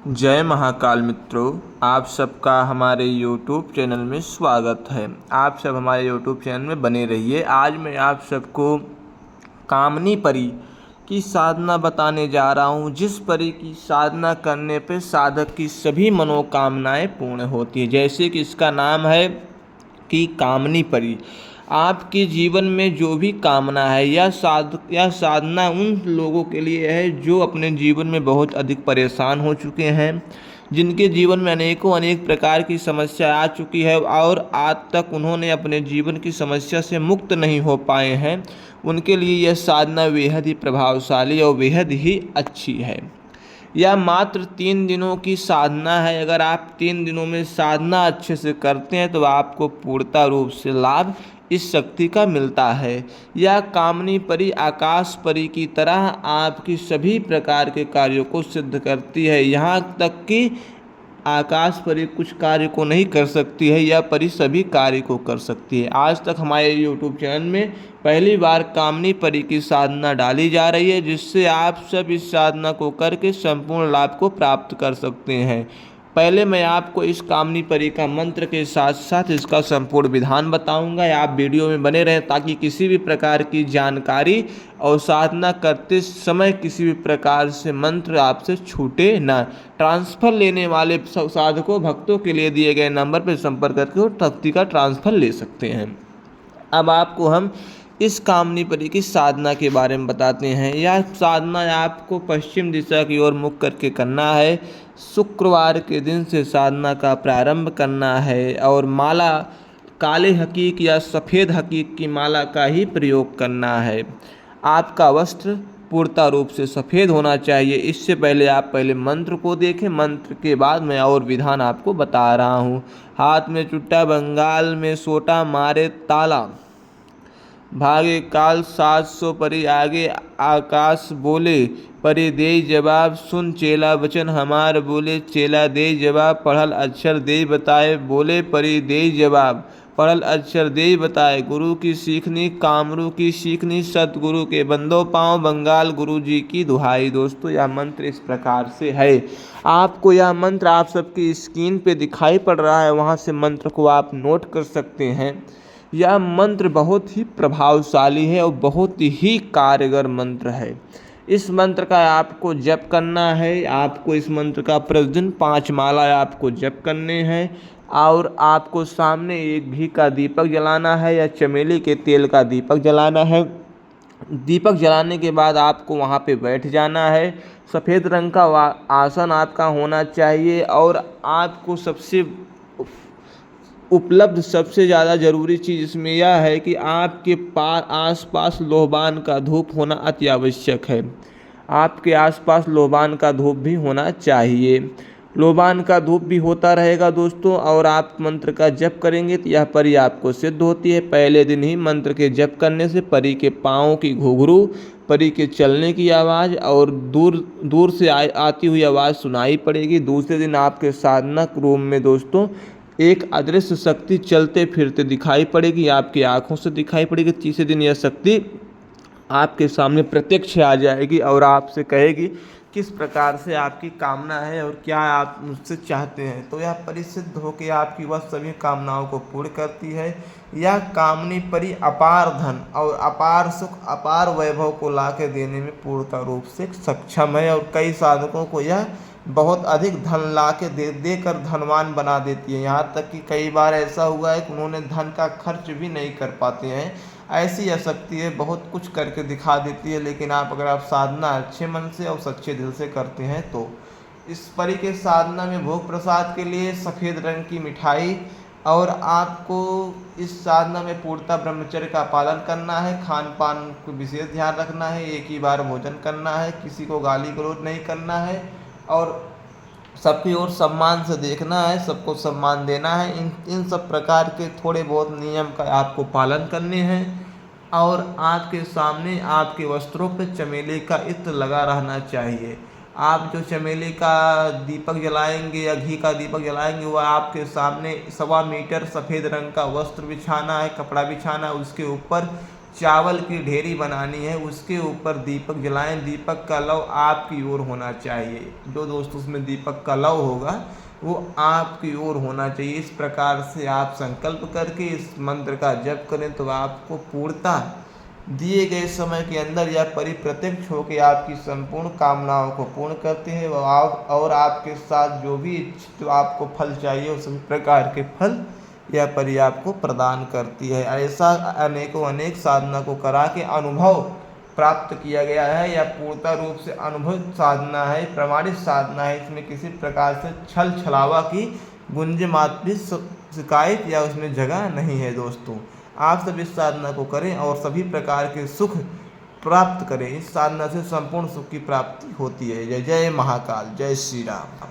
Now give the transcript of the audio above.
जय महाकाल मित्रों, आप सबका हमारे YouTube चैनल में स्वागत है। आप सब हमारे YouTube चैनल में बने रहिए। आज मैं आप सबको कामनी परी की साधना बताने जा रहा हूँ, जिस परी की साधना करने पे साधक की सभी मनोकामनाएं पूर्ण होती है। जैसे कि इसका नाम है कि कामनी परी। आपके जीवन में जो भी कामना है या साधना उन लोगों के लिए है जो अपने जीवन में बहुत अधिक परेशान हो चुके हैं, जिनके जीवन में अनेक प्रकार की समस्या आ चुकी है और आज तक उन्होंने अपने जीवन की समस्या से मुक्त नहीं हो पाए हैं। उनके लिए यह साधना बेहद ही प्रभावशाली और बेहद ही अच्छी है। यह मात्र 3 दिनों की साधना है। अगर आप 3 दिनों में साधना अच्छे से करते हैं तो आपको पूर्णतः रूप से लाभ इस शक्ति का मिलता है। यह कामनी परी आकाश परी की तरह आपकी सभी प्रकार के कार्यों को सिद्ध करती है। यहाँ तक कि आकाश परी कुछ कार्य को नहीं कर सकती है, यह परी सभी कार्य को कर सकती है। आज तक हमारे YouTube चैनल में पहली बार कामनी परी की साधना डाली जा रही है, जिससे आप सब इस साधना को करके संपूर्ण लाभ को प्राप्त कर सकते हैं। पहले मैं आपको इस कामनी परी का मंत्र के साथ साथ इसका संपूर्ण विधान बताऊंगा। आप वीडियो में बने रहें ताकि किसी भी प्रकार की जानकारी और साधना करते समय किसी भी प्रकार से मंत्र आपसे छूटे ना। ट्रांसफ़र लेने वाले साधकों भक्तों के लिए दिए गए नंबर पर संपर्क करके वो शक्ति का ट्रांसफ़र ले सकते हैं। अब आपको हम इस कामनी परी की साधना के बारे में बताते हैं। यह साधना आपको पश्चिम दिशा की ओर मुख करके करना है। शुक्रवार के दिन से साधना का प्रारंभ करना है और माला काले हकीक या सफ़ेद हकीक की माला का ही प्रयोग करना है। आपका वस्त्र पूर्णतः रूप से सफ़ेद होना चाहिए। इससे पहले आप मंत्र को देखें। मंत्र के बाद मैं और विधान आपको बता रहा हूँ। हाथ में चुट्टा, बंगाल में सोटा, मारे ताला, भागे काल 700 परी आगे आकाश बोले, परी दे जवाब, सुन चेला वचन हमार बोले, चेला दे जवाब, पढ़ल अक्षर दे बताए, बोले परी दे जवाब, पढ़ल अक्षर दे बताए, गुरु की सीखनी कामरू की सीखनी, सतगुरु के बंदो पाँव, बंगाल गुरु जी की दुहाई। दोस्तों, यह मंत्र इस प्रकार से है। आपको यह मंत्र आप सबकी स्क्रीन पे दिखाई पड़ रहा है, वहाँ से मंत्र को आप नोट कर सकते हैं। यह मंत्र बहुत ही प्रभावशाली है और बहुत ही कारगर मंत्र है। इस मंत्र का आपको जप करना है। आपको इस मंत्र का प्रतिदिन 5 माला आपको जप करने हैं और आपको सामने एक घी का दीपक जलाना है या चमेली के तेल का दीपक जलाना है। दीपक जलाने के बाद आपको वहाँ पे बैठ जाना है। सफ़ेद रंग का आसन आपका होना चाहिए और आपको उपलब्ध सबसे ज़्यादा ज़रूरी चीज़ इसमें यह है कि आपके आसपास लोबान का धूप होना अति आवश्यक है। आपके आसपास लोबान का धूप भी होना चाहिए। लोबान का धूप भी होता रहेगा दोस्तों। और आप मंत्र का जप करेंगे तो यह परी आपको सिद्ध होती है। पहले दिन ही मंत्र के जप करने से परी के पाँव की घुंघरू, परी के चलने की आवाज़ और दूर से आती हुई आवाज़ सुनाई पड़ेगी। दूसरे दिन आपके साधना रूम में दोस्तों एक अदृश्य शक्ति चलते फिरते दिखाई पड़ेगी, आपकी आंखों से दिखाई पड़ेगी। तीसरे दिन यह शक्ति आपके सामने प्रत्यक्ष आ जाएगी और आपसे कहेगी किस प्रकार से आपकी कामना है और क्या आप मुझसे चाहते हैं। तो यह परी सिद्ध होकर आपकी वह सभी कामनाओं को पूर्ण करती है। यह कामनी परी अपार धन और अपार सुख, अपार वैभव को ला के देने में पूर्णतः रूप से सक्षम है और कई साधकों को यह बहुत अधिक धन ला के देकर धनवान बना देती है। यहाँ तक कि कई बार ऐसा हुआ है कि उन्होंने धन का खर्च भी नहीं कर पाते हैं। ऐसी यह शक्ति है, बहुत कुछ करके दिखा देती है। लेकिन अगर आप साधना अच्छे मन से और सच्चे दिल से करते हैं तो इस परी के साधना में भोग प्रसाद के लिए सफ़ेद रंग की मिठाई और आपको इस साधना में पूर्णतः ब्रह्मचर्य का पालन करना है। खान पान को विशेष ध्यान रखना है। एक ही बार भोजन करना है। किसी को गाली गलौज नहीं करना है और सबकी ओर सम्मान से देखना है। सबको सम्मान देना है। इन सब प्रकार के थोड़े बहुत नियम का आपको पालन करने हैं। और आपके सामने आपके वस्त्रों पर चमेली का इत्र लगा रहना चाहिए। आप जो चमेली का दीपक जलाएंगे या घी का दीपक जलाएंगे वह आपके सामने 1.25 मीटर सफ़ेद रंग का वस्त्र बिछाना है, कपड़ा बिछाना है। उसके ऊपर चावल की ढेरी बनानी है, उसके ऊपर दीपक जलाएं। दीपक का लौ आपकी ओर होना चाहिए। जो दोस्तों उसमें दीपक का लौ होगा वो आपकी ओर होना चाहिए। इस प्रकार से आप संकल्प करके इस मंत्र का जप करें तो आपको पूर्णतः दिए गए समय के अंदर यह परिप्रत्यक्ष होकर आपकी संपूर्ण कामनाओं को पूर्ण करते हैं और आपके साथ जो भी इच्छित आपको फल चाहिए उस प्रकार के फल यह परि आपको प्रदान करती है। ऐसा अनेकों अनेक साधना को करा के अनुभव प्राप्त किया गया है। यह पूर्णतः रूप से अनुभव साधना है, प्रमाणित साधना है। इसमें किसी प्रकार से छल छलावा की गुंज मात्र शिकायत या उसमें जगह नहीं है। दोस्तों आप सब इस साधना को करें और सभी प्रकार के सुख प्राप्त करें। इस साधना से संपूर्ण सुख की प्राप्ति होती है। जय जय महाकाल, जय श्री राम।